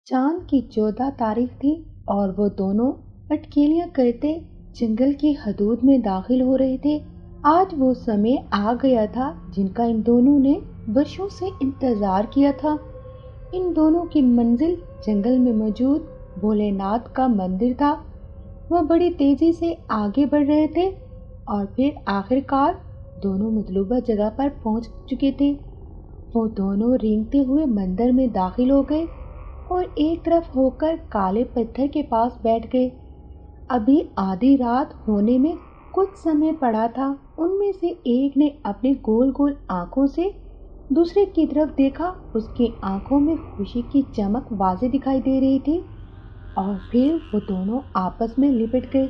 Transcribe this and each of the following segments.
चाँद की 14 तारीख थी और वो दोनों अटखेलियाँ करते जंगल की हदूद में दाखिल हो रहे थे। आज वो समय आ गया था जिनका इन दोनों ने वर्षों से इंतजार किया था। इन दोनों की मंजिल जंगल में मौजूद भोलेनाथ का मंदिर था। वह बड़ी तेजी से आगे बढ़ रहे थे और फिर आखिरकार दोनों मतलूबा जगह पर पहुंच चुके थे। वो दोनों रेंगते हुए मंदिर में दाखिल हो गए और एक तरफ होकर काले पत्थर के पास बैठ गए। अभी आधी रात होने में कुछ समय पड़ा था। उनमें से एक ने अपने गोल गोल आंखों से दूसरे की तरफ देखा। उसकी आंखों में खुशी की चमक वाज़ेह दिखाई दे रही थी और फिर वो दोनों आपस में लिपट गए।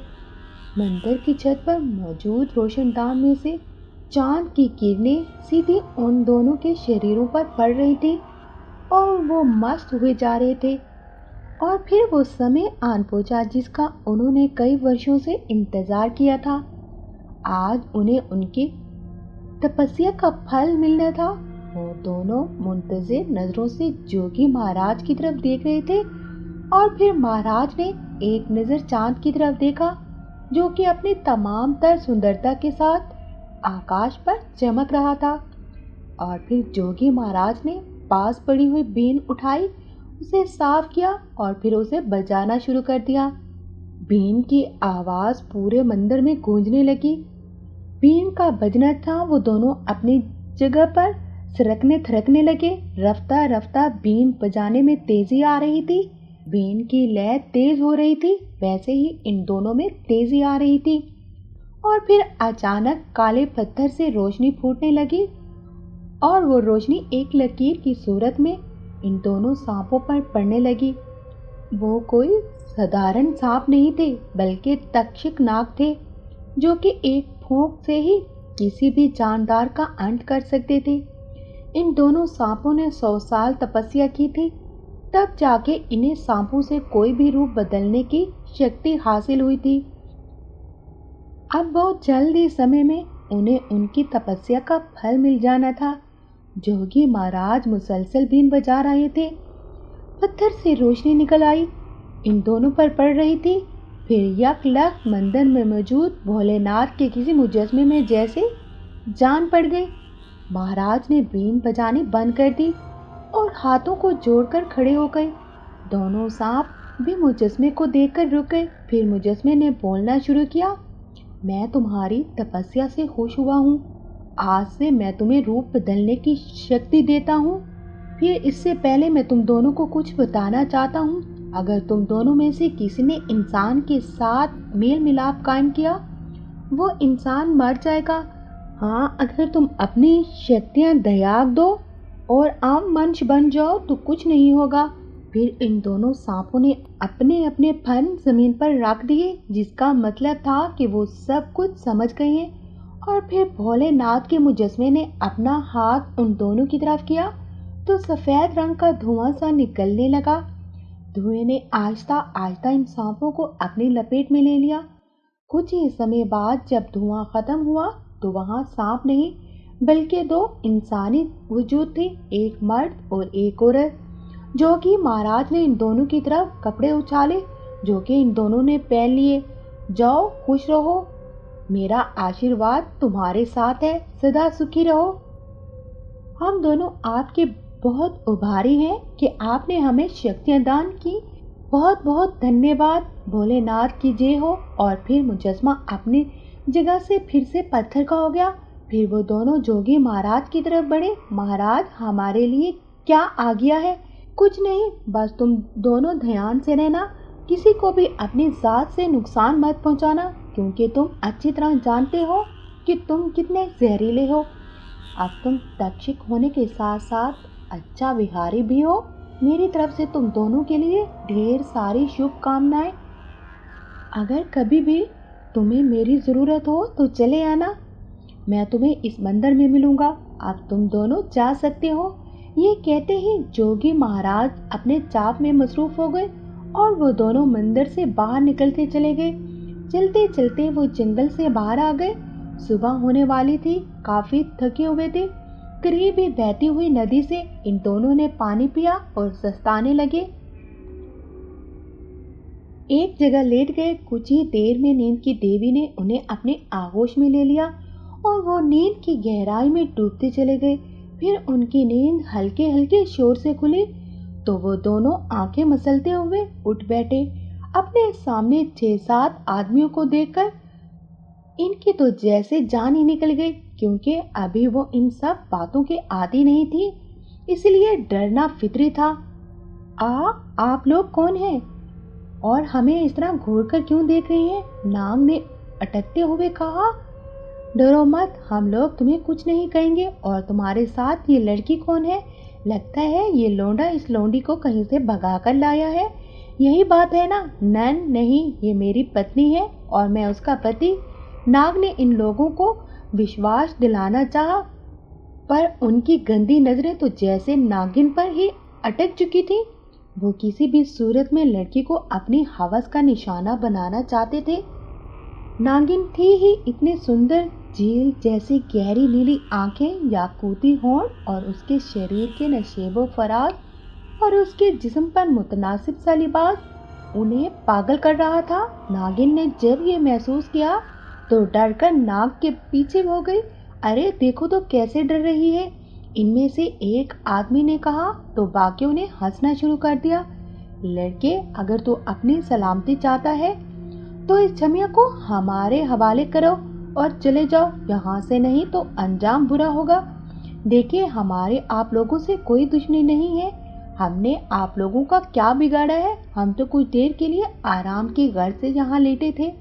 मंदिर की छत पर मौजूद रोशनदान में से चांद की किरणें सीधी उन दोनों के शरीरों पर पड़ रही थी और वो मस्त हुए जा रहे थे। और फिर वो समय आन पहुंचा जिसका उन्होंने कई वर्षों से इंतजार किया था। आज उन्हें उनकी तपस्या का फल मिलना था। वो दोनों मुंतजिर नजरों से जोगी महाराज की तरफ देख रहे थे और फिर महाराज ने एक नजर चांद की तरफ देखा जो कि अपनी तमाम तर सुंदरता के साथ आकाश पर चमक रहा था। और फिर जोगी महाराज ने पास पड़ी हुई बीन उठाई, उसे साफ किया और फिर उसे बजाना शुरू कर दिया। बीन की आवाज पूरे मंदिर में गूंजने लगी। बीन का बजना था वो दोनों अपनी जगह पर सरकने थरकने लगे। रफ्ता रफ्ता बीन बजाने में तेजी आ रही थी। बीन की लय तेज हो रही थी, वैसे ही इन दोनों में तेजी आ रही थी। और फिर अचानक काले पत्थर से रोशनी फूटने लगी और वो रोशनी एक लकीर की सूरत में इन दोनों सांपों पर पड़ने लगी। वो कोई साधारण सांप नहीं थे बल्कि तक्षक नाग थे जो कि एक फूंक से ही किसी भी जानदार का अंत कर सकते थे। इन दोनों सांपों ने 100 साल तपस्या की थी, तब जाके इन्हें सांपों से कोई भी रूप बदलने की शक्ति हासिल हुई थी। अब बहुत जल्द ही समय में उन्हें उनकी तपस्या का फल मिल जाना था। जोगी महाराज मुसलसल बीन बजा रहे थे। पत्थर से रोशनी निकल आई, इन दोनों पर पड़ रही थी। फिर यकलक मंदिर में मौजूद भोलेनाथ के किसी मुजस्मे में जैसे जान पड़ गई। महाराज ने बीन बजानी बंद कर दी और हाथों को जोड़कर खड़े हो गए। दोनों सांप भी मुजस्मे को देखकर रुक गए। फिर मुजस्मे ने बोलना शुरू किया, मैं तुम्हारी तपस्या से खुश हुआ हूँ। आज से मैं तुम्हें रूप बदलने की शक्ति देता हूँ। फिर इससे पहले मैं तुम दोनों को कुछ बताना चाहता हूँ। अगर तुम दोनों में से किसी ने इंसान के साथ मेल मिलाप कायम किया, वो इंसान मर जाएगा। हाँ, अगर तुम अपनी शक्तियाँ त्याग दो और आम मनुष्य बन जाओ तो कुछ नहीं होगा। फिर इन दोनों सांपों ने अपने अपने फन जमीन पर रख दिए, जिसका मतलब था कि वो सब कुछ समझ गए हैं। और फिर भोलेनाथ के मुजस्मे ने अपना हाथ उन दोनों की तरफ किया तो सफेद रंग का धुआं सा निकलने लगा। धुएं ने आहिस्ता आहिस्ता इन सांपों को अपनी लपेट में ले लिया। कुछ ही समय बाद जब धुआं खत्म हुआ तो वहां सांप नहीं बल्कि दो इंसानी वजूद थे, एक मर्द और एक औरत। जोगी महाराज ने इन दोनों की तरफ कपड़े उछाले जो कि इन दोनों ने पहन लिए। जाओ, खुश रहो, मेरा आशीर्वाद तुम्हारे साथ है, सदा सुखी रहो। हम दोनों आपके बहुत उभारी हैं कि आपने हमें शक्तियां दान की। बहुत बहुत धन्यवाद। भोलेनाथ की जय हो। और फिर मुजस्मा अपनी जगह से फिर से पत्थर का हो गया। फिर वो दोनों जोगी महाराज की तरफ बढ़े। महाराज, हमारे लिए क्या आज्ञा है? कुछ नहीं, बस तुम दोनों ध्यान से रहना। किसी को भी अपनी जात से नुकसान मत पहुंचाना, क्योंकि तुम अच्छी तरह जानते हो कि तुम कितने जहरीले हो। अब तुम तक्षक होने के साथ साथ अच्छा विहारी भी हो। मेरी तरफ से तुम दोनों के लिए ढेर सारी शुभकामनाएं। अगर कभी भी तुम्हें मेरी जरूरत हो तो चले आना, मैं तुम्हें इस मंदिर में मिलूंगा। अब तुम दोनों जा सकते हो। ये कहते ही जोगी महाराज अपने जाप में मसरूफ हो गए और वो दोनों मंदिर से बाहर निकलते चले गए। चलते चलते वो जंगल से बाहर आ गए। सुबह होने वाली थी, काफी थके हुए थे। करीब ही बहती हुई नदी से इन दोनों ने पानी पिया और सस्ताने लगे। एक जगह लेट गए। कुछ ही देर में नींद की देवी ने उन्हें अपने आगोश में ले लिया और वो नींद की गहराई में डूबते चले गए। फिर उनकी नींद हल्के हल्के शोर से खुली तो वो दोनों आंखें मसलते हुए उठ बैठे। अपने सामने 6-7 आदमियों को देखकर इनकी तो जैसे जान ही निकल गई, क्योंकि अभी वो इन सब बातों के आदी नहीं थी, इसलिए डरना फितरी था। आप लोग कौन हैं और हमें इस तरह घूर कर क्यों देख रही हैं? नाग ने अटकते हुए कहा। डरो मत, हम लोग तुम्हें कुछ नहीं कहेंगे। और तुम्हारे साथ ये लड़की कौन है? लगता है ये लौंडा इस लौंडी को कहीं से भगा कर लाया है। यही बात है ना? नहीं, ये मेरी पत्नी है और मैं उसका पति। नाग ने इन लोगों को विश्वास दिलाना चाहा, पर उनकी गंदी नजरें तो जैसे नागिन पर ही अटक चुकी थी। वो किसी भी सूरत में लड़की को अपनी हवस का निशाना बनाना चाहते थे। नागिन थी ही इतने सुंदर, झील जैसी गहरी नीली आंखें, याकूती होंठ और उसके शरीर के नशेबो फराज और उसके जिस्म पर मुतनासिब सा लिबास उन्हें पागल कर रहा था। नागिन ने जब ये महसूस किया तो डरकर नाग के पीछे हो गई। अरे देखो तो कैसे डर रही है, इनमें से एक आदमी ने कहा तो बाकियों ने हंसना शुरू कर दिया। लड़के, अगर तू अपनी सलामती चाहता है तो इस छमिया को हमारे हवाले करो और चले जाओ यहाँ से, नहीं तो अंजाम बुरा होगा। देखिए, हमारे आप लोगों से कोई दुश्मनी नहीं है। हमने आप लोगों का क्या बिगाड़ा है? हम तो कुछ देर के लिए आराम की गर्ज से यहाँ लेटे थे।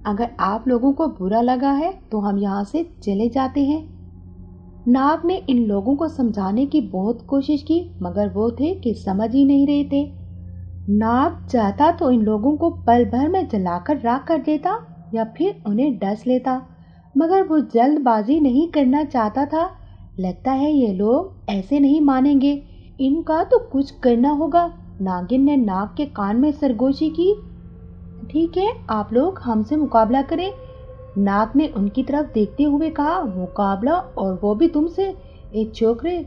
अगर आप लोगों को बुरा लगा है तो हम यहाँ से चले जाते हैं। नाग ने इन लोगों को समझाने की बहुत कोशिश की, मगर वो थे कि समझ ही नहीं रहे थे। नाग चाहता तो इन लोगों को पल भर में जलाकर राख कर देता या फिर उन्हें डस लेता, मगर वो जल्दबाजी नहीं करना चाहता था। लगता है ये लोग ऐसे नहीं मानेंगे, इनका तो कुछ करना होगा। नागिन ने नाग के कान में सरगोशी की। ठीक है, आप लोग हमसे मुकाबला करें। नाग ने उनकी तरफ देखते हुए कहा। मुकाबला, और वो भी तुमसे? एक छोकरे,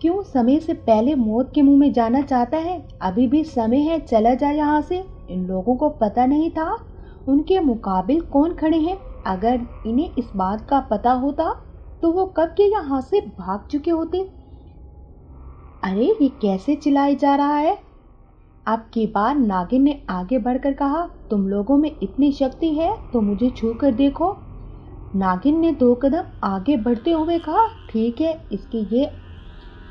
क्यों समय से पहले मौत के मुंह में जाना चाहता है? अभी भी समय है, चला जा यहाँ से। इन लोगों को पता नहीं था उनके मुकाबिल कौन खड़े हैं। अगर इन्हें इस बात का पता होता तो वो कब के यहाँ से भाग चुके होते। अरे ये कैसे चिल्लाया जा रहा है? अब की बार नागिन ने आगे बढ़कर कहा, तुम लोगों में इतनी शक्ति है तो मुझे छू कर देखो। नागिन ने 2 कदम आगे बढ़ते हुए कहा, ठीक है, इसकी ये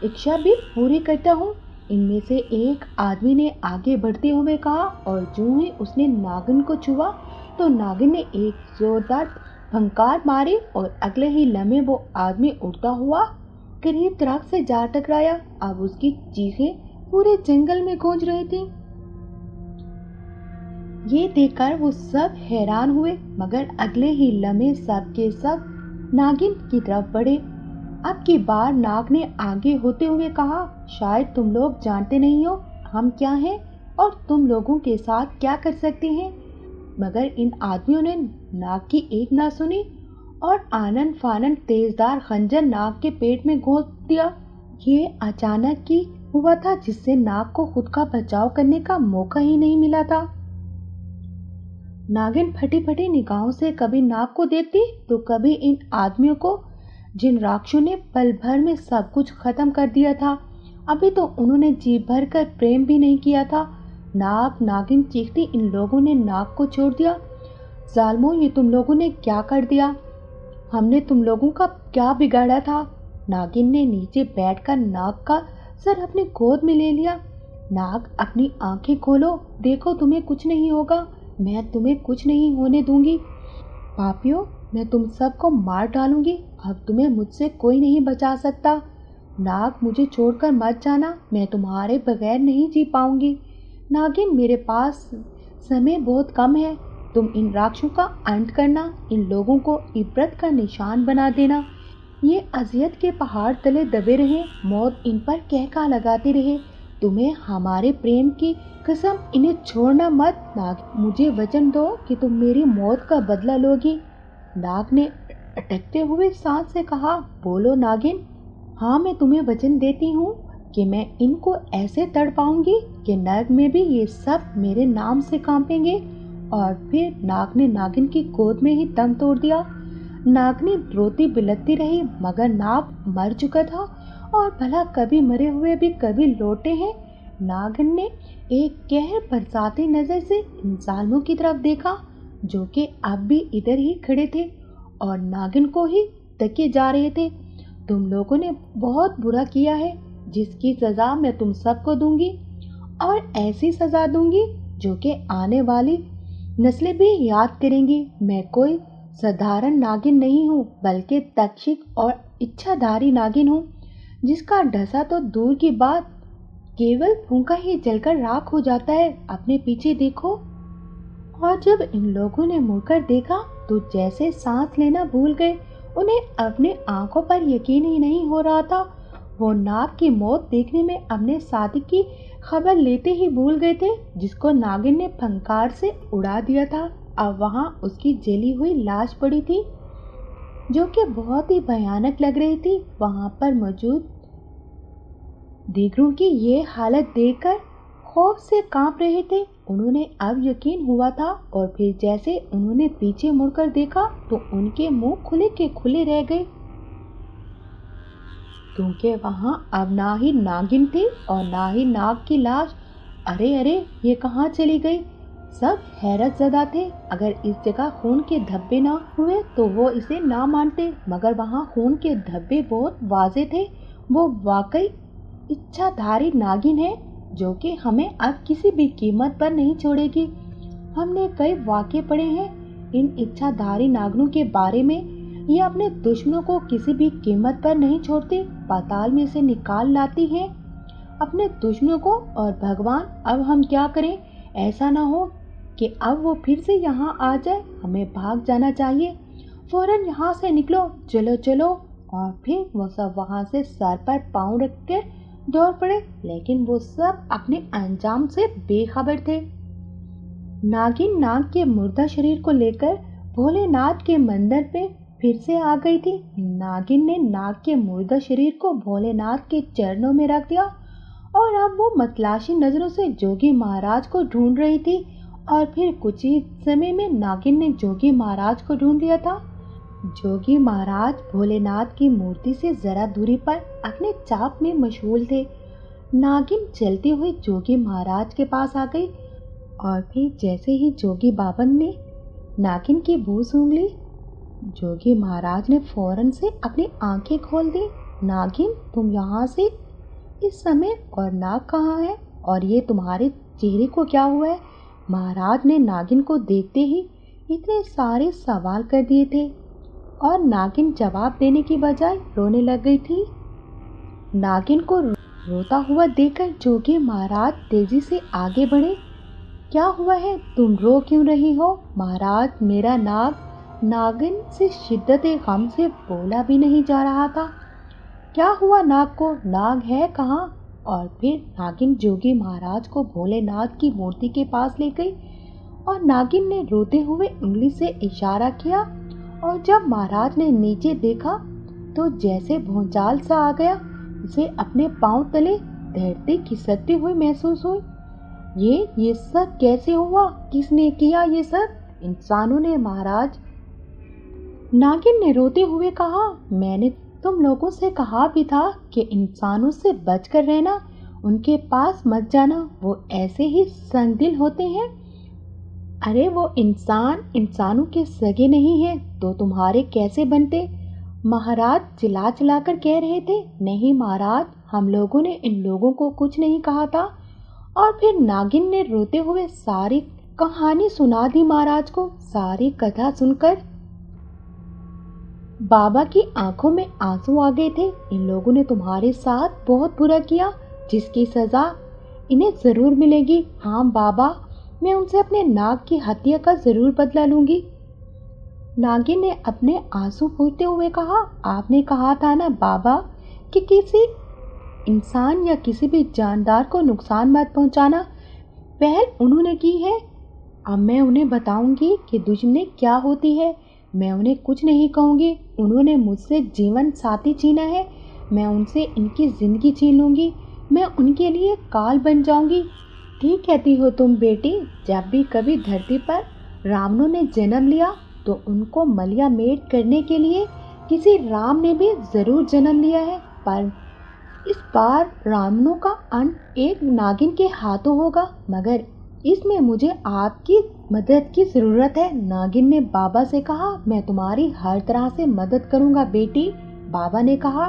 इच्छा भी पूरी करता हूँ। इनमें से एक आदमी ने आगे बढ़ते हुए कहा, और जो ही उसने नागिन को छुआ तो नागिन ने एक जोरदार फंकार मारी और अगले ही लम्हे वो आदमी उड़ता हुआ करीब दरख्त से जा टकराया। अब उसकी चीखें पूरे जंगल में गूंज रही थी। ये देखकर वो सब हैरान हुए, मगर अगले ही लम्हे सब के सब नागिन की तरफ बढ़े। अब की बार नाग ने आगे होते हुए कहा, शायद तुम लोग जानते नहीं हो हम क्या हैं और तुम लोगों के साथ क्या कर सकते हैं। मगर इन आदमियों ने नाग की एक ना सुनी और आनन फानन तेजदार खंजर नाग के पेट में घोंस दिया। ये अचानक की हुआ था, जिससे नाग को खुद का बचाव करने का मौका ही नहीं मिला था। नागिन फटी फटी निगाहों से कभी नाग को देखती तो कभी इन आदमियों को, जिन राक्षसों ने पल भर में सब कुछ खत्म कर दिया था। अभी तो उन्होंने जी भर कर प्रेम भी नहीं किया था। नाग नागिन चीखती, इन लोगों ने नाग को छोड़ दिया। जालमो, ये तुम लोगों ने क्या कर दिया? हमने तुम लोगों का क्या बिगाड़ा था? नागिन ने नीचे बैठकर नाग का सर अपनी गोद में ले लिया। नाग, अपनी आंखें खोलो, देखो तुम्हें कुछ नहीं होगा। मैं तुम्हें कुछ नहीं होने दूंगी। पापियों, मैं तुम सबको मार डालूंगी। अब तुम्हें मुझसे कोई नहीं बचा सकता। नाग, मुझे छोड़कर मत जाना, मैं तुम्हारे बगैर नहीं जी पाऊंगी। नागिन, मेरे पास समय बहुत कम है। तुम इन राक्षसों का अंत करना, इन लोगों को इबरत का निशान बना देना। ये अजियत के पहाड़ तले दबे रहे, मौत इन पर कहका लगाते रहे। तुम्हें हमारे प्रेम की कसम, इन्हें छोड़ना मत। नाग, मुझे वचन दो कि तुम मेरी मौत का बदला लोगी। नाग ने अटकते हुए सांस से कहा, बोलो नागिन। हाँ, मैं तुम्हें वचन देती हूँ। कि मैं इनको ऐसे तड़पाऊंगी कि नर्क में भी ये सब मेरे नाम से कांपेंगे। और फिर नाग ने नागिन की गोद में ही दम तोड़ दिया। नागिन रोती बिलखती रही, मगर नाग मर चुका था और भला कभी मरे हुए भी कभी लौटे हैं। नागिन ने एक कहर बरसाती नजर से इन जालिमों की तरफ देखा जो कि अब भी इधर ही खड़े थे और नागिन को ही तके जा रहे थे। तुम लोगों ने बहुत बुरा किया है, जिसकी सजा मैं तुम सबको दूंगी, और ऐसी सजा दूंगी जो कि आने वाली नस्लें भी याद करेंगी। मैं कोई साधारण नागिन नहीं हूँ, बल्कि तक्षक और इच्छाधारी नागिन हूँ, जिसका ढसा तो दूर की बात, केवल फूंका ही जलकर राख हो जाता है। अपने पीछे देखो। और जब इन लोगों ने मुड़कर देखा तो जैसे सांस लेना भूल गए। उन्हें अपने आंखों पर यकीन ही नहीं हो रहा था। वो नाग की मौत देखने में अपने साथी की खबर लेते ही भूल गए थे, जिसको नागिन ने फंकार से उड़ा दिया था। अब वहां उसकी जली हुई लाश पड़ी थी, जो कि बहुत ही भयानक लग रही थी। वहां पर मौजूद दीगरों की ये हालत देखकर खौफ से कांप रहे थे। उन्होंने अब यकीन हुआ था, और फिर जैसे उन्होंने पीछे मुड़कर देखा तो उनके मुंह खुले के खुले रह गए, क्योंकि वहां अब ना ही नागिन थी और ना ही नाग की लाश। अरे अरे, ये कहाँ चली गई? सब हैरत ज़दा थे। अगर इस जगह खून के धब्बे ना हुए तो वो इसे ना मानते, मगर वहां खून के धब्बे बहुत वाजे थे। वो वाकई इच्छाधारी नागिन है, जो कि हमें अब किसी भी कीमत पर नहीं छोड़ेगी। हमने कई वाक़े पढ़े हैं इन इच्छाधारी नागिनों के बारे में। ये अपने दुश्मनों को किसी भी कीमत पर नहीं छोड़ते, पाताल में से निकाल लाती हैं अपने दुश्मनों को। और भगवान, अब हम क्या करें? ऐसा ना हो कि अब वो फिर से यहाँ आ जाए। हमें भाग जाना चाहिए, फौरन यहाँ से निकलो, चलो चलो। और फिर वो सब वहाँ से सर पर पाँव रखकर दौड़ पड़े, लेकिन वो सब अपने अंजाम से बेखबर थे। नागिन नाग के मुर्दा शरीर को लेकर भोलेनाथ के मंदिर पे फिर से आ गई थी। नागिन ने नाग के मुर्दा शरीर को भोलेनाथ के चरणों में रख दिया, और अब वो मतलाशी नजरों से जोगी महाराज को ढूंढ रही थी। और फिर कुछ ही समय में नागिन ने जोगी महाराज को ढूंढ लिया था। जोगी महाराज भोलेनाथ की मूर्ति से जरा दूरी पर अपने चाप में मशगूल थे। नागिन चलती हुई जोगी महाराज के पास आ गई, और फिर जैसे ही जोगी बाबा ने नागिन की बू सूंघ ली, जोगी महाराज ने फौरन से अपनी आंखें खोल दी। नागिन, तुम यहाँ से इस समय, और नाग कहाँ है, और ये तुम्हारे चेहरे को क्या हुआ है? महाराज ने नागिन को देखते ही इतने सारे सवाल कर दिए थे, और नागिन जवाब देने की बजाय रोने लग गई थी। नागिन को रोता हुआ देखकर जोगी महाराज तेजी से आगे बढ़े। क्या हुआ है? तुम रो क्यों रही हो? महाराज, मेरा नाग। नागिन से शिद्दत गम से बोला भी नहीं जा रहा था। क्या हुआ नाग को? नाग है कहाँ? और फिर नागिन जोगी महाराज को भोलेनाथ की मूर्ति के पास ले गई, और नागिन ने रोते हुए उंगली से इशारा किया। और जब महाराज ने नीचे देखा तो जैसे भूचाल सा आ गया। उसे अपने पांव तले धरती खिसकती हुई महसूस हुई। ये सब कैसे हुआ? किसने किया ये सब? इंसानों ने, महाराज। नागिन ने रोते हुए कहा, मैंने तुम लोगों से कहा भी था कि इंसानों से बचकर रहना, उनके पास मत जाना, वो ऐसे ही संगदिल होते हैं। अरे वो इंसानों के सगे नहीं है तो तुम्हारे कैसे बनते? महाराज चिल्ला चिल्ला कर कह रहे थे। नहीं महाराज, हम लोगों ने इन लोगों को कुछ नहीं कहा था। और फिर नागिन ने रोते हुए सारी कहानी सुना दी महाराज को। सारी कथा सुनकर बाबा की आंखों में आंसू आ गए थे। इन लोगों ने तुम्हारे साथ बहुत बुरा किया, जिसकी सजा इन्हें जरूर मिलेगी। हाँ बाबा, मैं उनसे अपने नाग की हत्या का जरूर बदला लूंगी। नागिन ने अपने आंसू पोंछते हुए कहा, आपने कहा था ना बाबा कि किसी इंसान या किसी भी जानदार को नुकसान मत पहुंचाना। पहल उन्होंने की है, अब मैं उन्हें बताऊंगी कि दुश्मनी क्या होती है। मैं उन्हें कुछ नहीं कहूंगी। उन्होंने मुझसे जीवन साथी छीना है, मैं उनसे इनकी जिंदगी छीन लूंगी। मैं उनके लिए काल बन जाऊंगी। ठीक कहती हो तुम बेटी। जब भी कभी धरती पर रावणों ने जन्म लिया तो उनको मलिया मेट करने के लिए किसी राम ने भी जरूर जन्म लिया है। पर इस बार रावणों का अंत एक नागिन के हाथों होगा, मगर इसमें मुझे आपकी मदद की जरूरत है। नागिन ने बाबा से कहा, मैं तुम्हारी हर तरह से मदद करूंगा बेटी। बाबा ने कहा,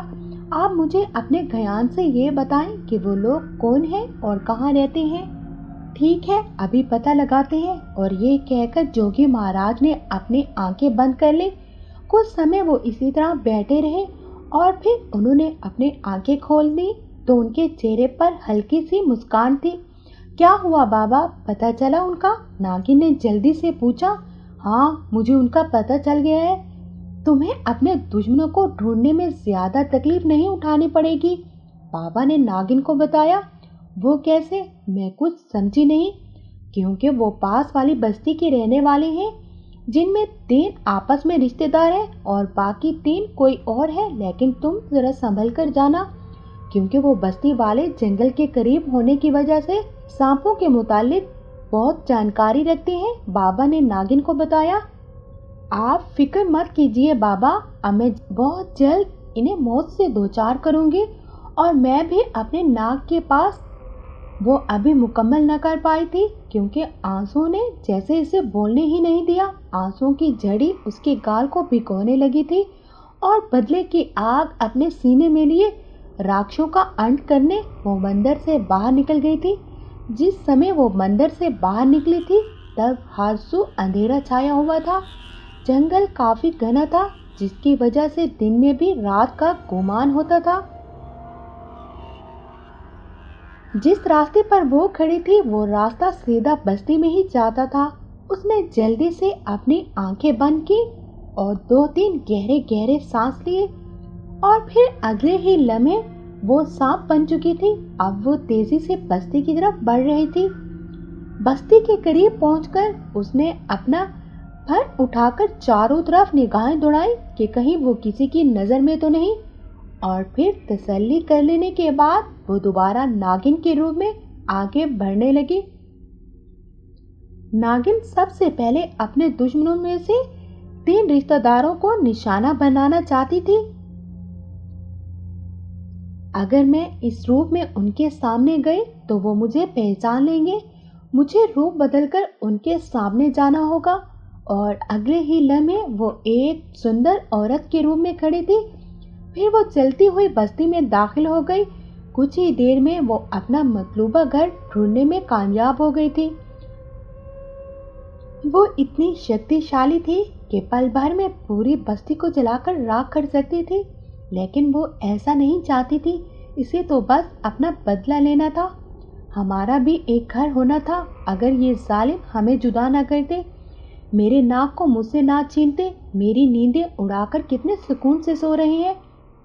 आप मुझे अपने ज्ञान से ये बताएं कि वो लोग कौन हैं और कहाँ रहते हैं। ठीक है, अभी पता लगाते हैं। और ये कहकर जोगी महाराज ने अपनी आंखें बंद कर ली। कुछ समय वो इसी तरह बैठे रहे और फिर उन्होंने अपनी आंखें खोल दी तो उनके चेहरे पर हल्की सी मुस्कान थी। क्या हुआ बाबा, पता चला उनका? नागिन ने जल्दी से पूछा। हाँ, मुझे उनका पता चल गया है। तुम्हें अपने दुश्मनों को ढूंढने में ज्यादा तकलीफ नहीं उठानी पड़ेगी, बाबा ने नागिन को बताया। वो कैसे? मैं कुछ समझी नहीं। क्योंकि वो पास वाली बस्ती के रहने वाले हैं, जिनमें 3 आपस में रिश्तेदार हैं और बाकी 3 कोई और है। लेकिन तुम जरा संभल कर जाना, क्योंकि वो बस्ती वाले जंगल के करीब होने की वजह से सांपों के मुतालिक बहुत जानकारी रखते हैं, बाबा ने नागिन को बताया। आप फिक्र मत कीजिए बाबा, अब मैं बहुत जल्द इन्हें मौत से दो चार करूंगी। और मैं भी अपने नाक के पास, वो अभी मुकम्मल न कर पाई थी क्योंकि आंसू ने जैसे इसे बोलने ही नहीं दिया। आंसू की झड़ी उसके गाल को भिगोने लगी थी और बदले की आग अपने सीने में लिए राक्षसों का अंत करने वो मंदिर से बाहर निकल गई थी। जिस समय वो मंदिर से बाहर निकली थी तब हारसू अंधेरा छाया हुआ था। जंगल काफी घना था, जिसकी वजह से दिन में भी रात का गुमान होता था। जिस रास्ते पर वो खड़ी थी वो रास्ता सीधा बस्ती में ही जाता था। उसने जल्दी से अपनी आंखें बंद की और 2-3 गहरे गहरे सांस लिए और फिर अगले ही लम्हे वो सांप बन चुकी थी। अब वो तेजी से बस्ती की तरफ बढ़ रही थी। बस्ती के करीब पहुंचकर उसने अपना फर उठाकर चारों तरफ निगाहें दौड़ाई कि कहीं वो किसी की नजर में तो नहीं। और फिर तसल्ली कर लेने के बाद वो दोबारा नागिन के रूप में आगे बढ़ने लगी। नागिन सबसे पहले अपने दुश्मनों में से 3 रिश्तेदारों को निशाना बनाना चाहती थी। अगर मैं इस रूप में उनके सामने गई तो वो मुझे पहचान लेंगे। मुझे रूप बदलकर उनके सामने जाना होगा। और अगले ही लम्हे वो एक सुंदर औरत के रूप में खड़ी थी। फिर वो चलती हुई बस्ती में दाखिल हो गई। कुछ ही देर में वो अपना मतलूबा घर ढूंढने में कामयाब हो गई थी। वो इतनी शक्तिशाली थी कि पल भर में पूरी बस्ती को जलाकर राख कर सकती थी, लेकिन वो ऐसा नहीं चाहती थी। इसे तो बस अपना बदला लेना था। हमारा भी एक घर होना था। अगर ये जालिम हमें जुदा न करते, मेरे नाक को मुझसे ना छीनते, मेरी नींदें उड़ाकर कितने सुकून से सो रहे हैं।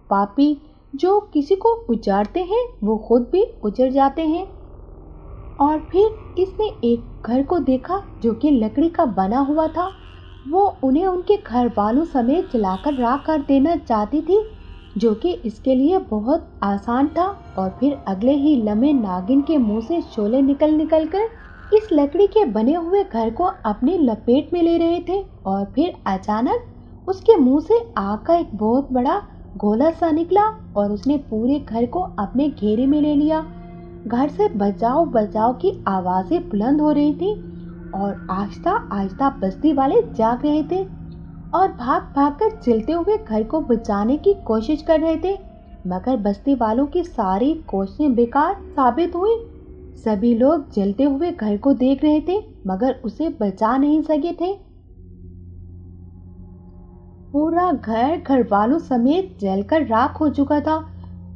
पापी जो किसी को उजाड़ते हैं वो खुद भी उजड़ जाते हैं। और फिर इसने एक घर को देखा जो कि लकड़ी का बना हुआ था। वो उन्हें उनके घर वालों समेत जलाकर राख कर देना चाहती थी, जो कि इसके लिए बहुत आसान था। और फिर अगले ही लम्हे नागिन के मुंह से शोले निकल कर इस लकड़ी के बने हुए घर को अपनी लपेट में ले रहे थे। और फिर अचानक उसके मुंह से आग का एक बहुत बड़ा गोला सा निकला और उसने पूरे घर को अपने घेरे में ले लिया। घर से बचाओ बचाओ की आवाजें बुलंद हो रही थी और आहिस्ता आहिस्ता बस्ती वाले जाग रहे थे और भाग भाग कर चलते हुए घर को बचाने की कोशिश कर रहे थे। मगर बस्ती वालों की सारी कोशिशें बेकार साबित हुई। सभी लोग जलते हुए घर को देख रहे थे मगर उसे बचा नहीं सके थे। पूरा घर घर वालों समेत जलकर राख हो चुका था।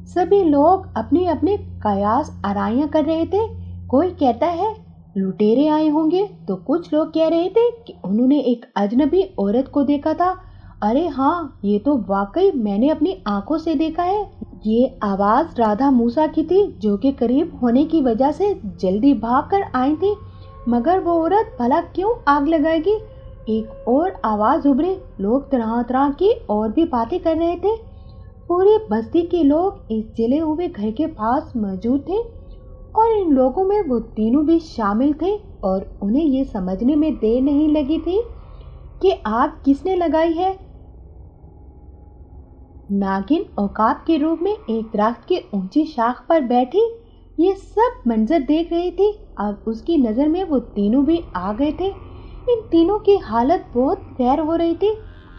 सभी लोग अपनी अपनी कयास आराइयां कर रहे थे। कोई कहता है लुटेरे आए होंगे, तो कुछ लोग कह रहे थे कि उन्होंने एक अजनबी औरत को देखा था। अरे हाँ, ये तो वाकई मैंने अपनी आंखों से देखा है। ये आवाज राधा मूसा की थी, जो कि करीब होने की वजह से जल्दी भागकर आई थी। मगर वो औरत भला क्यों आग लगाएगी? एक और आवाज उभरी। लोग तरह तरह की और भी बातें कर रहे थे। पूरी बस्ती के लोग इस जले हुए घर के पास मौजूद थे और इन लोगों में वो तीनों भी शामिल थे और उन्हें ये समझने में देर नहीं लगी थी कि आग किसने लगाई है। नागिन औकात के रूप में एक दरख्त की ऊंची शाख पर बैठी ये सब मंजर देख रही थी। अब उसकी नजर में वो तीनों भी आ गए थे। इन तीनों की हालत बहुत गैर हो रही थी।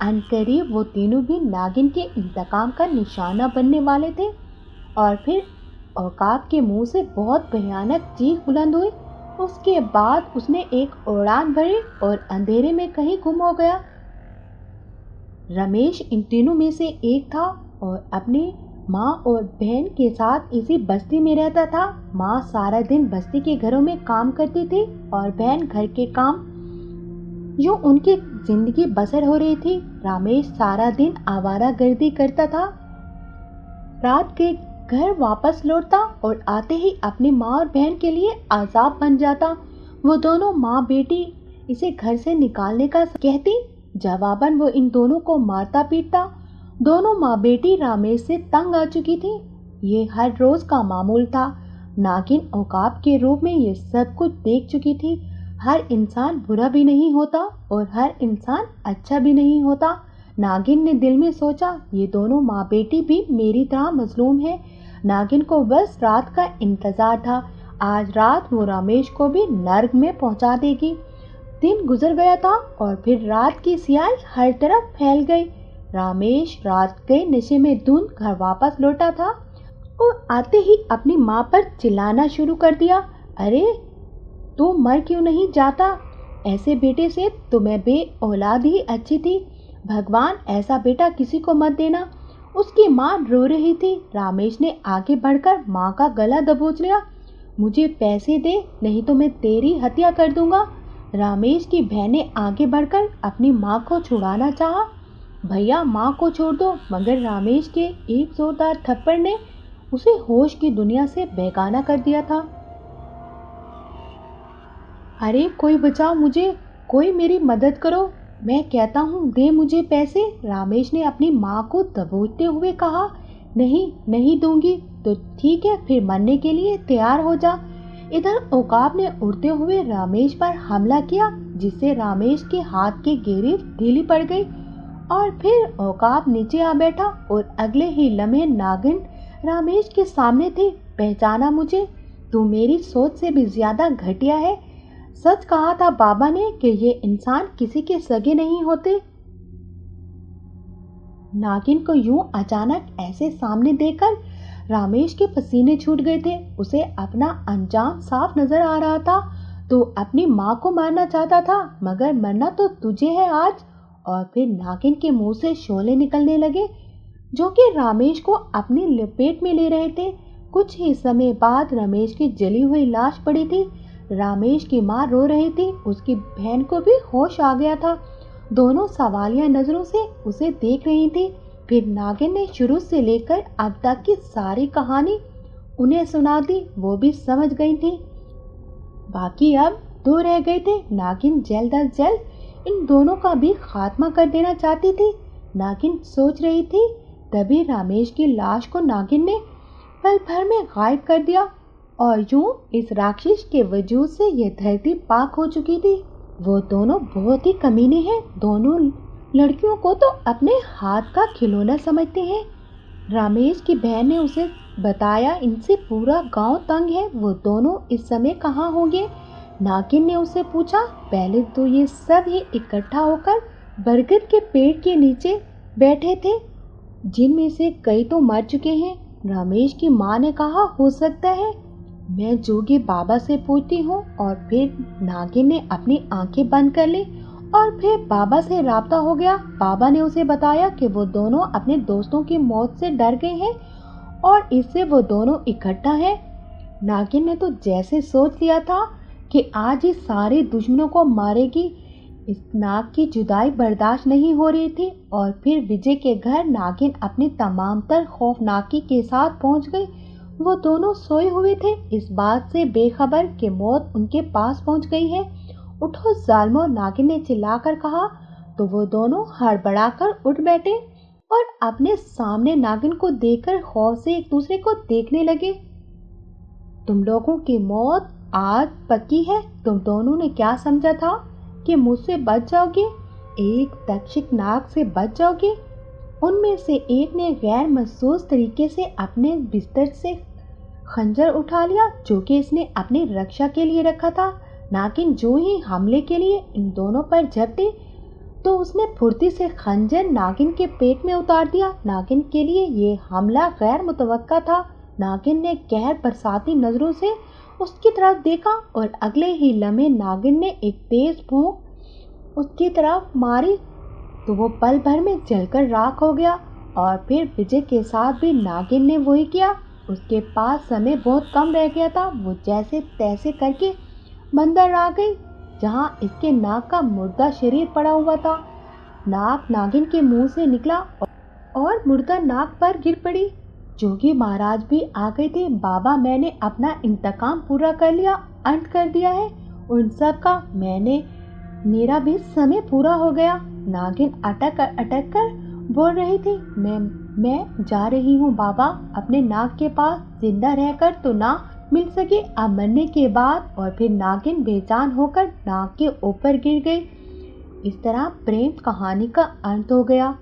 अनकरीब वो तीनों भी नागिन के इंतकाम का निशाना बनने वाले थे। और फिर औकात के मुंह से बहुत भयानक चीख बुलंद हुई। उसके बाद उसने एक उड़ान भरी और अंधेरे में कहीं गुम हो गया। रमेश इन तीनों में से एक था और अपनी माँ और बहन के साथ इसी बस्ती में रहता था। माँ सारा दिन बस्ती के घरों में काम करती थी और बहन घर के काम। यूं उनकी जिंदगी बसर हो रही थी। रमेश सारा दिन आवारागर्दी करता था। रात के घर वापस लौटता और आते ही अपनी माँ और बहन के लिए अजाब बन जाता। वो दोनों माँ बेटी इसे घर से निकालने का कहती, जवाबन वो इन दोनों को मारता पीटता। दोनों माँ बेटी रमेश से तंग आ चुकी थी। ये हर रोज का मामूल था। नागिन औकाब के रूप में ये सब कुछ देख चुकी थी। हर इंसान बुरा भी नहीं होता और हर इंसान अच्छा भी नहीं होता। नागिन ने दिल में सोचा, ये दोनों माँ बेटी भी मेरी तरह मजलूम है। नागिन को बस रात का इंतजार था। आज रात वो रमेश को भी नर्क में पहुंचा देगी। दिन गुजर गया था और फिर रात की स्याही हर तरफ फैल गई। रमेश रात के नशे में धुंध घर वापस लौटा था और आते ही अपनी माँ पर चिल्लाना शुरू कर दिया, अरे तू मर क्यों नहीं जाता? ऐसे बेटे से तुम्हें बे औलाद ही अच्छी थी। भगवान ऐसा बेटा किसी को मत देना। उसकी माँ रो रही थी। रमेश ने आगे बढ़कर माँ का गला दबोच लिया। मुझे पैसे दे, नहीं तो मैं तेरी हत्या कर दूंगा। रमेश की बहन ने आगे बढ़कर अपनी माँ को छुड़ाना चाहा। भैया माँ को छोड़ दो, मगर रमेश के एक जोरदार थप्पड़ ने उसे होश की दुनिया से बेगाना कर दिया था। अरे कोई बचाओ मुझे, कोई मेरी मदद करो, मैं कहता हूँ दे मुझे पैसे। रमेश ने अपनी माँ को दबोचते हुए कहा, नहीं नहीं दूंगी। तो ठीक है, फिर मरने के लिए तैयार हो जा। इधर औकाब ने उड़ते हुए रमेश पर हमला किया, जिससे रमेश के हाथ की गिरिफ्त ढीली पड़ गई और फिर औकाब नीचे आ बैठा और अगले ही लम्हे नागिन रमेश के सामने थे। पहचाना मुझे? तू मेरी सोच से भी ज्यादा घटिया है। सच कहा था बाबा ने कि ये इंसान किसी के सगे नहीं होते। नागिन को यूं अचानक ऐसे सामने देखकर रमेश के पसीने छूट गए थे। उसे अपना अंजाम साफ नजर आ रहा था। तो अपनी माँ को मारना चाहता था, मगर मरना तो तुझे है आज। और फिर नागिन के मुंह से शोले निकलने लगे, जो कि रमेश को अपनी लपेट में ले रहे थे। कुछ ही समय बाद रमेश की जली हुई लाश पड़ी थी। रमेश की माँ रो रही थी। उसकी बहन को भी होश आ गया था। दोनों सवालिया नजरों से उसे देख रही थी। फिर नागिन ने शुरू से लेकर अब तक की सारी कहानी उन्हें सुना दी। वो भी समझ गई थी। बाकी अब दो रह गए थे। नागिन जल्द अज जल्द इन दोनों का भी खात्मा कर देना चाहती थी। नागिन सोच रही थी, तभी रमेश की लाश को नागिन ने पल भर में गायब कर दिया और यूं इस राक्षस के वजूद से यह धरती पाक हो चुकी थी। वो दोनों बहुत ही कमीने हैं। दोनों लड़कियों को तो अपने हाथ का खिलौना समझते हैं। रमेश की बहन ने उसे बताया, इनसे पूरा गांव तंग है। वो दोनों इस समय कहाँ होंगे? नागिन ने उससे पूछा। पहले तो ये सब ही इकट्ठा होकर बरगद के पेड़ के नीचे बैठे थे, जिनमें से कई तो मर चुके हैं। रमेश की माँ ने कहा, हो सकता है मैं जोगी बाबा से पूछती हूँ। और फिर नागिन ने अपनी आंखें बंद कर ली और फिर बाबा से राब्ता हो गया। बाबा ने उसे बताया कि वो दोनों अपने दोस्तों की मौत से डर गए हैं और इससे वो दोनों इकट्ठा हैं। नागिन ने तो जैसे सोच लिया था कि आज ही सारे दुश्मनों को मारेगी। इस नाग की जुदाई बर्दाश्त नहीं हो रही थी। और फिर विजय के घर नागिन अपनी तमाम तर खौफनाकी के साथ पहुंच गई। वो दोनों सोए हुए थे, इस बात से बेखबर कि मौत उनके पास पहुंच गई है। उठो जालिमो, नागिन ने चिल्लाकर कहा। तो वो दोनों हड़बड़ाकर उठ बैठे और अपने सामने नागिन को देखकर खौफ से एक दूसरे को देखने लगे। तुम लोगों की मौत आज पक्की है। तुम दोनों ने क्या समझा था कि मुझसे बच जाओगे, एक तक्षक नाग से बच जाओगे? उनमें से एक ने गैर महसूस तरीके से अपने बिस्तर से खंजर उठा लिया जो कि इसने अपनी रक्षा के लिए रखा था। नागिन जो ही हमले के लिए इन दोनों पर झपटी तो उसने फुर्ती से खंजर नागिन के पेट में उतार दिया। नागिन के लिए ये हमला गैर मुतवक्का था। नागिन ने गैर बरसाती नजरों से उसकी तरफ देखा और अगले ही लम्हे नागिन ने एक तेज फूंक उसकी तरफ मारी तो वो पल भर में जलकर राख हो गया। और फिर विजय के साथ भी नागिन ने वही किया। उसके पास समय बहुत कम रह गया था। वो जैसे तैसे करके मंदिर आ गई जहाँ इसके नाग का मुर्दा शरीर पड़ा हुआ था। नाग नागिन के मुंह से निकला और मुर्दा नाग पर गिर पड़ी। जोगी महाराज भी आ गए थे। बाबा, मैंने अपना इंतकाम पूरा कर लिया, अंत कर दिया है उन सब का। मेरा भी समय पूरा हो गया। नागिन अटक अटक कर बोल रही थी, मैं जा रही हूँ बाबा, अपने नाग के पास। जिंदा रहकर तो ना मिल सके, अब मरने के बाद। और फिर नागिन बेजान होकर नाग के ऊपर गिर गई। इस तरह प्रेम कहानी का अंत हो गया।